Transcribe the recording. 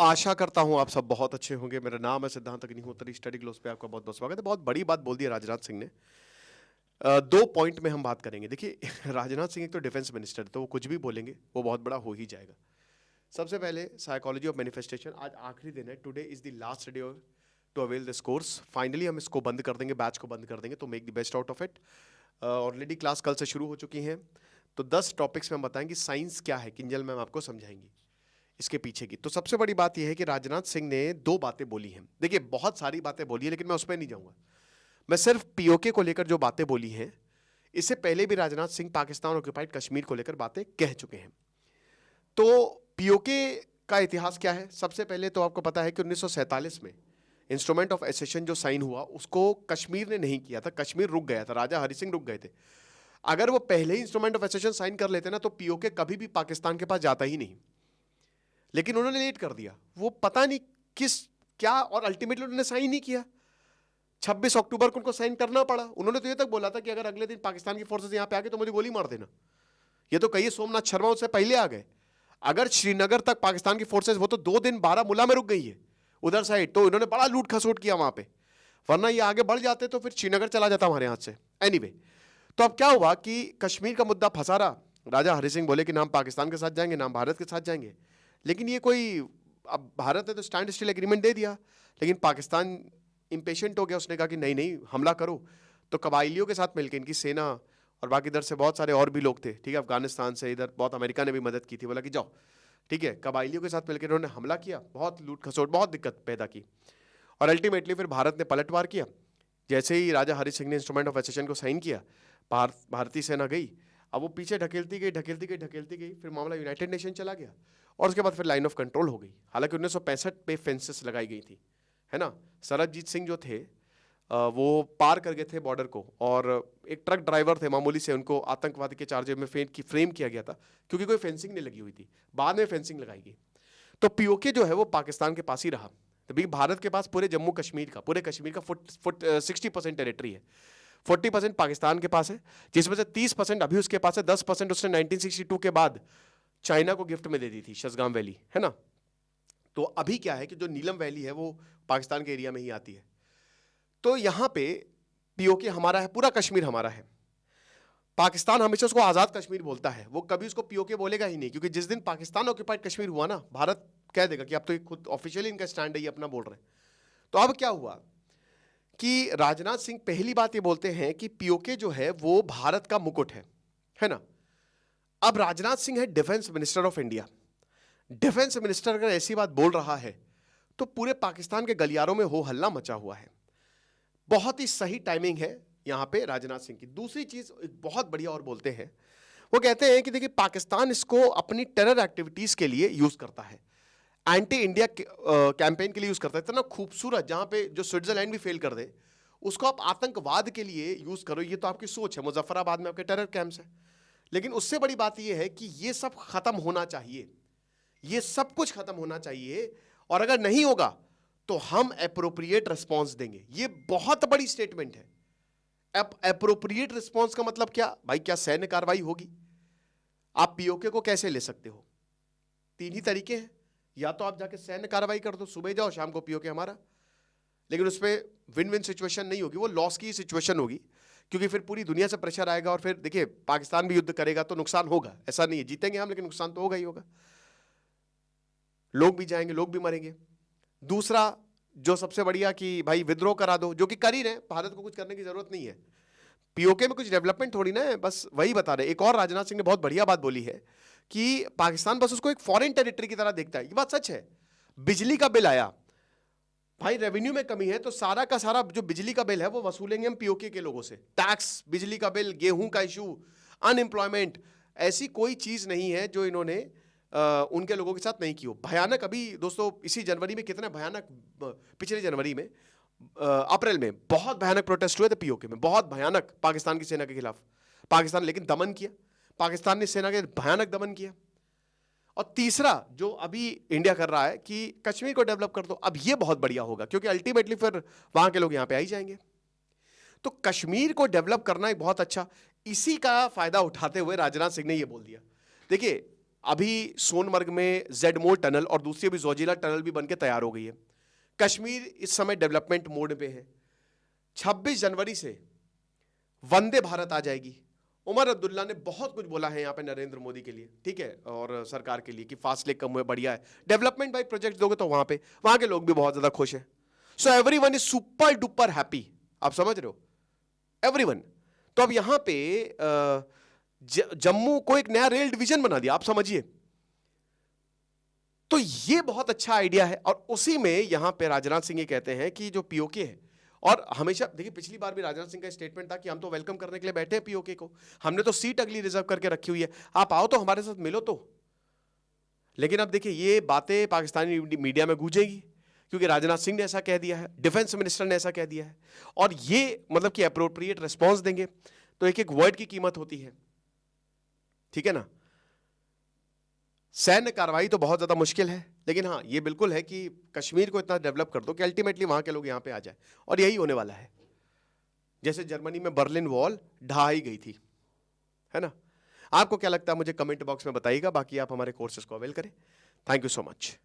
आशा करता हूं आप सब बहुत अच्छे होंगे। मेरा नाम है सिद्धांत अग्निहोत्री। स्टडी ग्लोस पे आपका बहुत बहुत स्वागत है। बहुत बड़ी बात बोल दी है राजनाथ सिंह ने। दो पॉइंट में हम बात करेंगे। देखिए राजनाथ सिंह एक तो डिफेंस मिनिस्टर, तो वो कुछ भी बोलेंगे वो बहुत बड़ा हो ही जाएगा। सबसे पहले साइकोलॉजी ऑफ मैनिफेस्टेशन। आज आखिरी दिन है, today is the last day to avail this course. Finally हम इसको बंद कर देंगे, बैच को बंद कर देंगे, तो make the best out of it. Already class कल से शुरू हो चुकी हैं, तो 10 टॉपिक्स में हम बताएंगे साइंस क्या है, किंजल मैम आपको समझाएंगी इसके पीछे की। तो सबसे बड़ी बात यह है कि राजनाथ सिंह ने दो बातें बोली हैं। देखिए बहुत सारी बातें बोली है, लेकिन मैं उस पर नहीं जाऊंगा। मैं सिर्फ पीओके को लेकर जो बातें बोली हैं, इससे पहले भी राजनाथ सिंह पाकिस्तान ऑक्यूपाइड कश्मीर को लेकर बातें कह चुके हैं। तो पीओके का इतिहास क्या है? सबसे पहले तो आपको पता है कि 1947 में इंस्ट्रूमेंट ऑफ एसेशन जो साइन हुआ, उसको कश्मीर ने नहीं किया था, कश्मीर रुक गया था, राजा हरि सिंह रुक गए थे। अगर वो पहले ही इंस्ट्रूमेंट ऑफ एसेशन साइन कर लेते ना, तो पीओके कभी भी पाकिस्तान के पास जाता ही नहीं। लेकिन उन्होंने लेट कर दिया, वो पता नहीं किस क्या, और अल्टीमेटली उन्होंने साइन नहीं किया। 26 अक्टूबर को उनको साइन करना पड़ा। उन्होंने तो ये तक बोला था कि अगर अगले दिन पाकिस्तान की फोर्सेस यहां पे आ गए तो मुझे गोली मार देना। ये तो कहिए सोमनाथ शर्मा उससे पहले आ गए। अगर श्रीनगर तक पाकिस्तान की फोर्सेस, वो तो 2 दिन बारामूला में रुक गई है उधर साइड, तो इन्होंने बड़ा लूट खसोट किया वहां पे। वरना ये आगे बढ़ जाते तो फिर श्रीनगर चला जाता हमारे हाथ से। एनीवे, तो अब क्या हुआ कि कश्मीर का मुद्दा फंसा रहा। राजा हरि सिंह बोले कि नाम पाकिस्तान के साथ जाएंगे, नाम भारत के साथ जाएंगे। लेकिन ये कोई, अब भारत ने तो स्टैंड स्टिल एग्रीमेंट दे दिया, लेकिन पाकिस्तान इंपेशेंट हो गया। उसने कहा कि नहीं नहीं हमला करो। तो कबाइलियों के साथ मिलकर इनकी सेना और बाकी इधर से बहुत सारे और भी लोग थे, ठीक है, अफगानिस्तान से, इधर बहुत अमेरिका ने भी मदद की थी, बोला कि जाओ, ठीक है, कबाइलियों के साथ मिलकर उन्होंने हमला किया, बहुत लूट खसोट, बहुत दिक्कत पैदा की। और अल्टीमेटली फिर भारत ने पलटवार किया। जैसे ही राजा हरि सिंह ने इंस्ट्रूमेंट ऑफ एसेशन को साइन किया, भारतीय सेना गई। अब वो पीछे ढकेलती गई ढकेलती गई ढकेलती गई, फिर मामला यूनाइटेड नेशन चला गया, और उसके बाद फिर लाइन ऑफ कंट्रोल हो गई। हालांकि 1965 पे फेंसेस लगाई गई थी, है ना। सरबजीत सिंह जो थे वो पार कर गए थे बॉर्डर को, और एक ट्रक ड्राइवर थे मामूली से, उनको आतंकवादी के चार्ज में फ्रेम किया गया था, क्योंकि कोई फेंसिंग नहीं लगी हुई थी। बाद में फेंसिंग लगाई गई। तो पीओके जो है वो पाकिस्तान के पास ही रहा। तभी भारत के पास पूरे जम्मू कश्मीर का, पूरे कश्मीर का 60% टेरिटरी है। 40% पाकिस्तान के पास है, जिसमें से 30% अभी उसके पास है। 10% उसने 1962 के बाद चाइना को गिफ्ट में दे दी थी, शसगाम वैली, है ना। तो अभी क्या है कि जो नीलम वैली है वो पाकिस्तान के एरिया में ही आती है। तो यहां पे पीओके हमारा है, पूरा कश्मीर हमारा है। पाकिस्तान हमेशा उसको आजाद कश्मीर बोलता है, वो कभी उसको पीओके बोलेगा ही नहीं, क्योंकि जिस दिन पाकिस्तान ऑक्यूपाइड कश्मीर हुआ ना, भारत कह देगा कि अब तो खुद ऑफिशियली इनका स्टैंड है, ये अपना बोल रहे हैं। तो अब क्या हुआ कि राजनाथ सिंह पहली बात ये बोलते हैं कि पीओके जो है वो भारत का मुकुट है ना। अब राजनाथ सिंह है defence minister of India. Defence minister अगर ऐसी बात बोल रहा है, तो पूरे पाकिस्तान के गलियारों में हो हल्ला मचा हुआ है। बहुत ही सही टाइमिंग है यहां पे राजनाथ सिंह की। दूसरी चीज एक बहुत बढ़िया और बोलते हैं, वो कहते हैं कि देखिए पाकिस्तान इसको अपनी टेरर एक्टिविटीज के लिए यूज करता है, एंटी इंडिया कैंपेन के लिए यूज करता है। इतना खूबसूरत, जहां पे जो स्विट्जरलैंड भी फेल कर दे, उसको आप आतंकवाद के लिए यूज करो। ये तो आपकी सोच है, मुजफ्फराबाद में आपके टेरर कैंप्स है। लेकिन उससे बड़ी बात यह है कि ये सब खत्म होना चाहिए, ये सब कुछ खत्म होना चाहिए, और अगर नहीं होगा तो हम एप्रोप्रिएट रिस्पॉन्स देंगे। ये बहुत बड़ी स्टेटमेंट है। एप्रोप्रिएट रिस्पॉन्स का मतलब क्या भाई? क्या सैन्य कार्रवाई होगी? आप पीओके को कैसे ले सकते हो? 3 ही तरीके हैं, या तो आप जाके सैन्य कार्रवाई कर दो, सुबह जाओ शाम को पीओके हमारा, लेकिन उसमें विन विन सिचुएशन नहीं होगी, वो लॉस की सिचुएशन होगी, क्योंकि फिर पूरी दुनिया से प्रेशर आएगा, और फिर देखिए पाकिस्तान भी युद्ध करेगा तो नुकसान होगा, ऐसा नहीं है जीतेंगे हम, लेकिन नुकसान तो होगा ही होगा। लोग भी जाएंगे, लोग भी मरेंगे। दूसरा जो सबसे बढ़िया कि भाई विद्रोह करा दो, जो कि कर ही रहे, भारत को कुछ करने की जरूरत नहीं है। पीओके में कुछ डेवलपमेंट थोड़ी ना है, बस वही बता रहे। एक और राजनाथ सिंह ने बहुत बढ़िया बात बोली है कि पाकिस्तान बस उसको एक फॉरेन टेरिटरी की तरह देखता है। ये बात सच है। बिजली का बिल आया, भाई रेवेन्यू में कमी है, तो सारा का सारा जो बिजली का बिल है वो वसूलेंगे हम पीओके के लोगों से। टैक्स, बिजली का बिल, गेहूं का इशू, अनएम्प्लॉयमेंट, ऐसी कोई चीज नहीं है जो इन्होंने उनके लोगों के साथ नहीं की हो। भयानक, अभी दोस्तों इसी जनवरी में कितना भयानक, पिछले जनवरी में, अप्रैल में बहुत भयानक प्रोटेस्ट हुए थे पीओके में, बहुत भयानक, पाकिस्तान की सेना के खिलाफ। पाकिस्तान लेकिन दमन किया, पाकिस्तान ने सेना के भयानक दमन किया। और तीसरा जो अभी इंडिया कर रहा है कि कश्मीर को डेवलप कर दो, अब ये बहुत बढ़िया होगा, क्योंकि अल्टीमेटली फिर वहां के लोग यहां पे आ ही जाएंगे। तो कश्मीर को डेवलप करना एक बहुत अच्छा, इसी का फायदा उठाते हुए राजनाथ सिंह ने ये बोल दिया। देखिए अभी सोनमर्ग में जेडमोर टनल और दूसरी अभी जोजिला टनल भी बनके तैयार हो गई है। कश्मीर इस समय डेवलपमेंट मोड पे है। 26 जनवरी से वंदे भारत आ जाएगी। उमर अब्दुल्ला ने बहुत कुछ बोला है यहाँ पे नरेंद्र मोदी के लिए, ठीक है, और सरकार के लिए कि फासले कम हुए, बढ़िया है। डेवलपमेंट बाई प्रोजेक्ट दोगे तो वहां के लोग भी बहुत ज्यादा खुश हैं। So everyone is super duper happy. आप समझ रहे हो, एवरीवन। तो अब यहां पे जम्मू को एक नया रेल डिवीजन बना दिया, आप समझिए। तो ये बहुत अच्छा आइडिया है। और उसी में यहां पे राजनाथ सिंह ये कहते हैं कि जो पीओके है, और हमेशा देखिए पिछली बार भी राजनाथ सिंह का स्टेटमेंट था कि हम तो वेलकम करने के लिए बैठे हैं पीओके को, हमने तो सीट अगली रिजर्व करके रखी हुई है, आप आओ तो हमारे साथ मिलो तो। लेकिन अब देखिए ये बातें पाकिस्तानी मीडिया में गूंजेगी क्योंकि राजनाथ सिंह ने ऐसा कह दिया है, डिफेंस मिनिस्टर ने ऐसा कह दिया है, और ये मतलब कि अप्रोप्रिएट रिस्पॉन्स देंगे तो एक एक वर्ड की कीमत होती है, ठीक है ना। सैन्य कार्रवाई तो बहुत ज्यादा मुश्किल है, लेकिन हाँ ये बिल्कुल है कि कश्मीर को इतना डेवलप कर दो कि अल्टीमेटली वहां के लोग यहां पे आ जाए, और यही होने वाला है। जैसे जर्मनी में बर्लिन वॉल ढाई गई थी, है ना। आपको क्या लगता है मुझे कमेंट बॉक्स में बताइएगा। बाकी आप हमारे कोर्सेज को अवेल करें। Thank you so much.